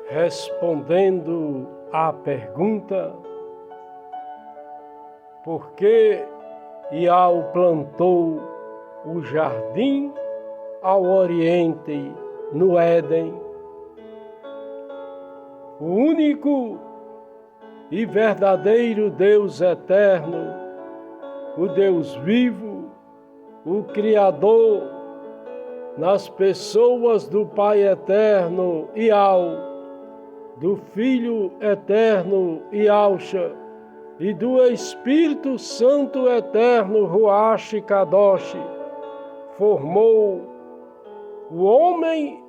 respondendo à pergunta: por que Iau plantou o jardim ao oriente no Éden? O único e verdadeiro Deus eterno, o Deus vivo, o Criador, nas pessoas do Pai eterno Iau, do Filho eterno Iauxa e do Espírito Santo eterno Ruach Kadosh, formou o homem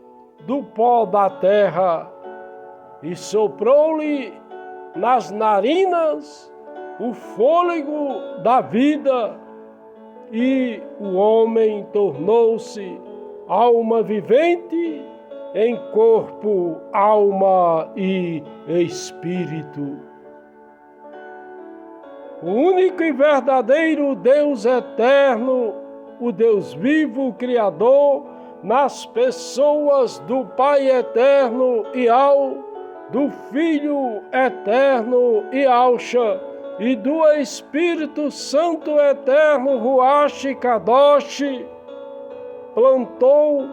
do pó da terra e soprou-lhe nas narinas o fôlego da vida, e o homem tornou-se alma vivente em corpo, alma e espírito. O único e verdadeiro Deus eterno, o Deus vivo, o Criador, nas pessoas do Pai eterno Iau, do Filho eterno Iauxa e do Espírito Santo eterno Ruach Kadosh, plantou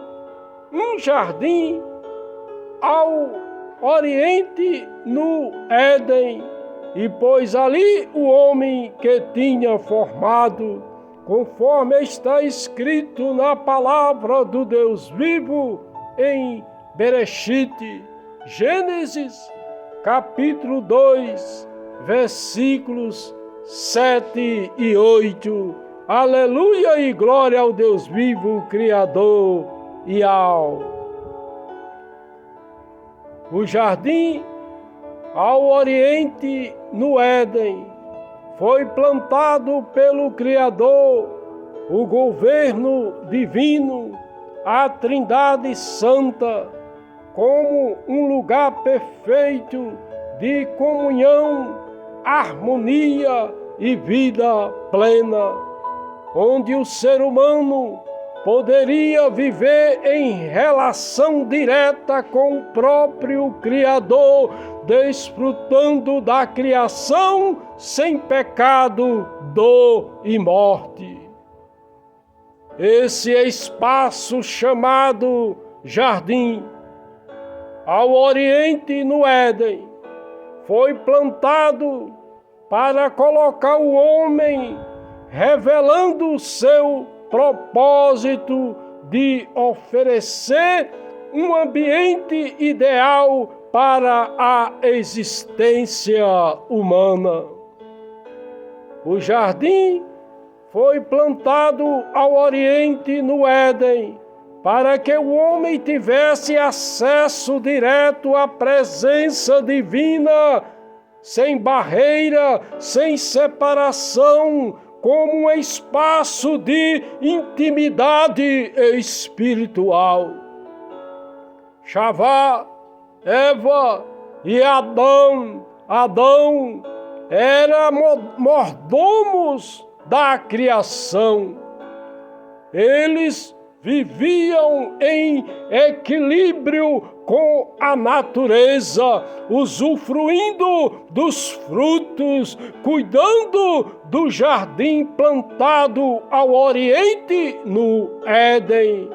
um jardim ao oriente no Éden, e pôs ali o homem que tinha formado, conforme está escrito na palavra do Deus vivo em Bereshit, Gênesis, capítulo 2, versículos 7 e 8. Aleluia e glória ao Deus vivo, Criador Iau. O jardim ao oriente no Éden foi plantado pelo Criador, o governo divino, a Trindade Santa, como um lugar perfeito de comunhão, harmonia e vida plena, onde o ser humano poderia viver em relação direta com o próprio Criador, desfrutando da criação sem pecado, dor e morte. Esse espaço chamado jardim, ao oriente no Éden, foi plantado para colocar o homem, revelando o seu propósito de oferecer um ambiente ideal para a existência humana. O jardim foi plantado ao oriente no Éden, para que o homem tivesse acesso direto à presença divina, sem barreira, sem separação, como um espaço de intimidade espiritual. Chavá, Eva e Adão eram mordomos da criação. Eles viviam em equilíbrio com a natureza, usufruindo dos frutos, cuidando do jardim plantado ao oriente no Éden,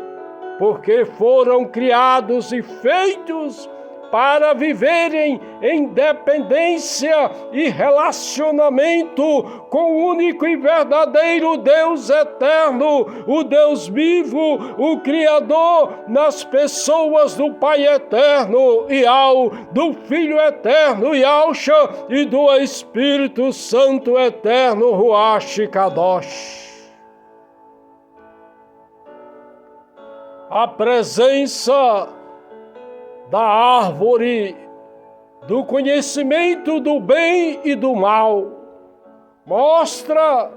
porque foram criados e feitos para viverem em dependência e relacionamento com o único e verdadeiro Deus eterno, o Deus vivo, o Criador, nas pessoas do Pai eterno Iau, do Filho eterno Iauxa e do Espírito Santo eterno Ruach Kadosh. A presença da árvore do conhecimento do bem e do mal mostra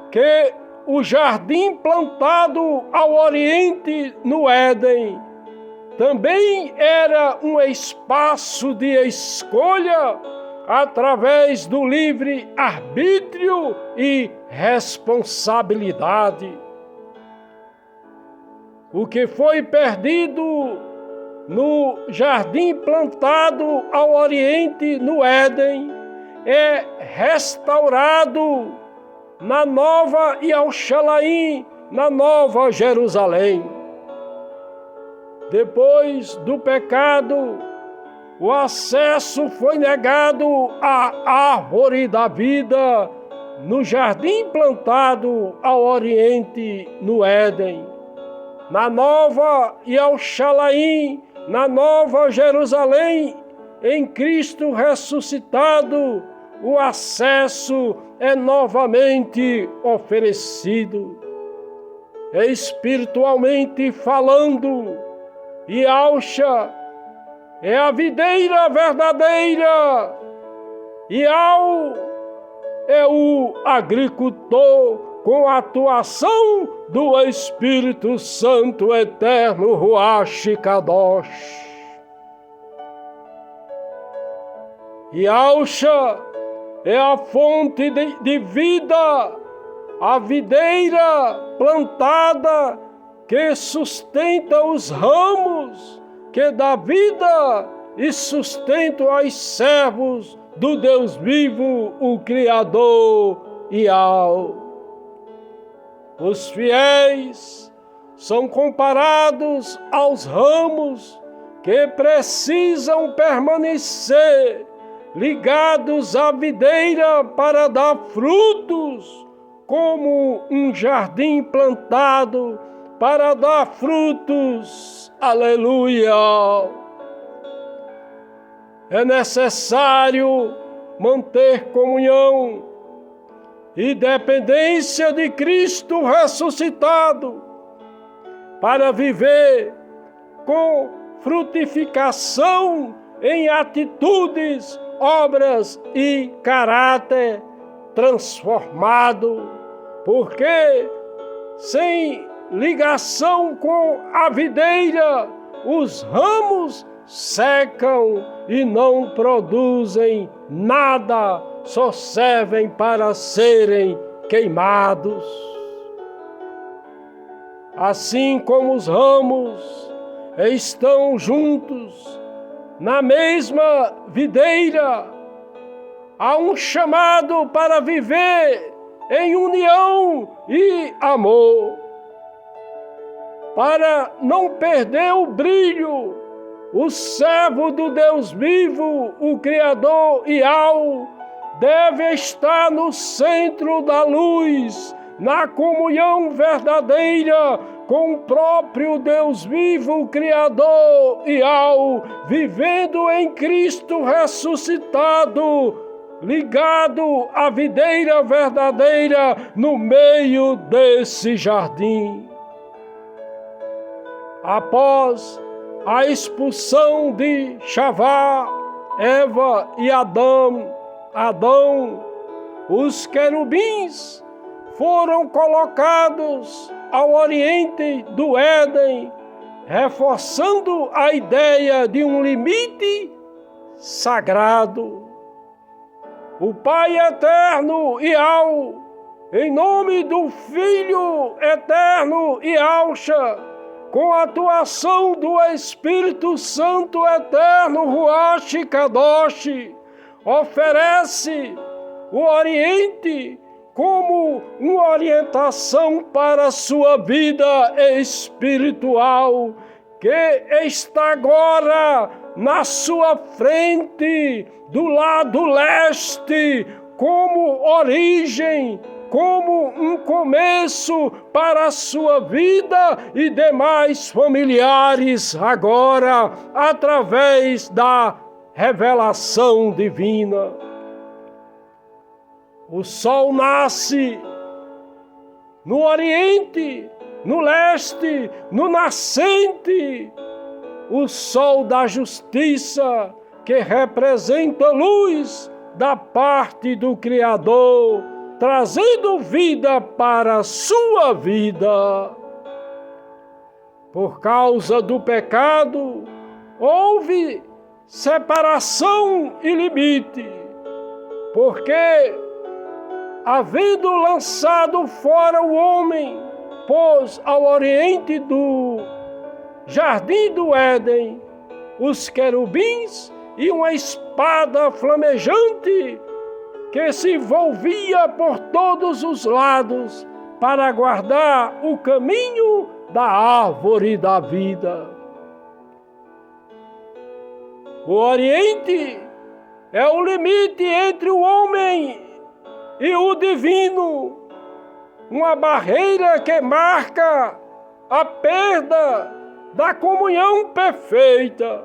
que o jardim plantado ao oriente no Éden também era um espaço de escolha através do livre arbítrio e responsabilidade. O que foi perdido no jardim plantado ao oriente no Éden, é restaurado na Nova Yerushalayim, na Nova Jerusalém. Depois do pecado, o acesso foi negado à árvore da vida no jardim plantado ao oriente no Éden. Na Nova Yerushalayim, na Nova Jerusalém, em Cristo ressuscitado, o acesso é novamente oferecido. Espiritualmente falando, Yahusha é a videira verdadeira, Yahweh é o agricultor com a atuação do Espírito Santo eterno, Ruach Kadosh. Yahusha é a fonte de vida, a videira plantada que sustenta os ramos, que dá vida e sustento aos servos do Deus vivo, o Criador Yahweh. Os fiéis são comparados aos ramos que precisam permanecer ligados à videira para dar frutos, como um jardim plantado para dar frutos. Aleluia! É necessário manter comunhão e dependência de Cristo ressuscitado para viver com frutificação em atitudes, obras e caráter transformado, porque sem ligação com a videira, os ramos secam e não produzem nada, só servem para serem queimados. Assim como os ramos estão juntos na mesma videira, há um chamado para viver em união e amor. Para não perder o brilho, o servo do Deus vivo, o Criador Yahweh, deve estar no centro da luz, na comunhão verdadeira com o próprio Deus vivo, o Criador Yahweh, vivendo em Cristo ressuscitado, ligado à videira verdadeira no meio desse jardim. Após a expulsão de Chavá, Eva e Adão, os querubins foram colocados ao oriente do Éden, reforçando a ideia de um limite sagrado. O Pai eterno Yahweh, em nome do Filho eterno Yahusha, com a atuação do Espírito Santo eterno Ruach Kadosh, oferece o Oriente como uma orientação para a sua vida espiritual, que está agora na sua frente, do lado leste, como origem, como um começo para a sua vida e demais familiares agora, através da revelação divina. O sol nasce no oriente, no leste, no nascente, o sol da justiça, que representa luz da parte do Criador, trazendo vida para a sua vida. Por causa do pecado, houve separação e limite, porque, havendo lançado fora o homem, pôs ao oriente do jardim do Éden os querubins e uma espada flamejante que se envolvia por todos os lados para guardar o caminho da árvore da vida. O Oriente é o limite entre o homem e o divino, uma barreira que marca a perda da comunhão perfeita.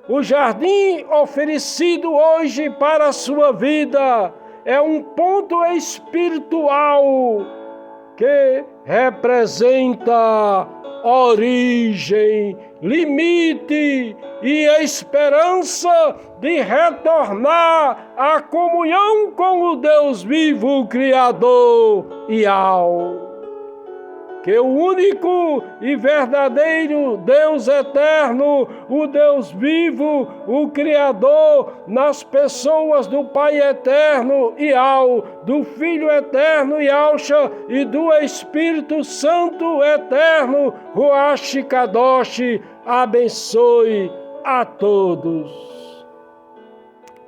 O jardim oferecido hoje para a sua vida é um ponto espiritual que representa origem, limite e a esperança de retornar à comunhão com o Deus vivo, Criador e ao. Que o único e verdadeiro Deus eterno, o Deus vivo, o Criador, nas pessoas do Pai eterno e ao, do Filho eterno e Alcha e do Espírito Santo eterno, Ruach Kadosh, abençoe a todos.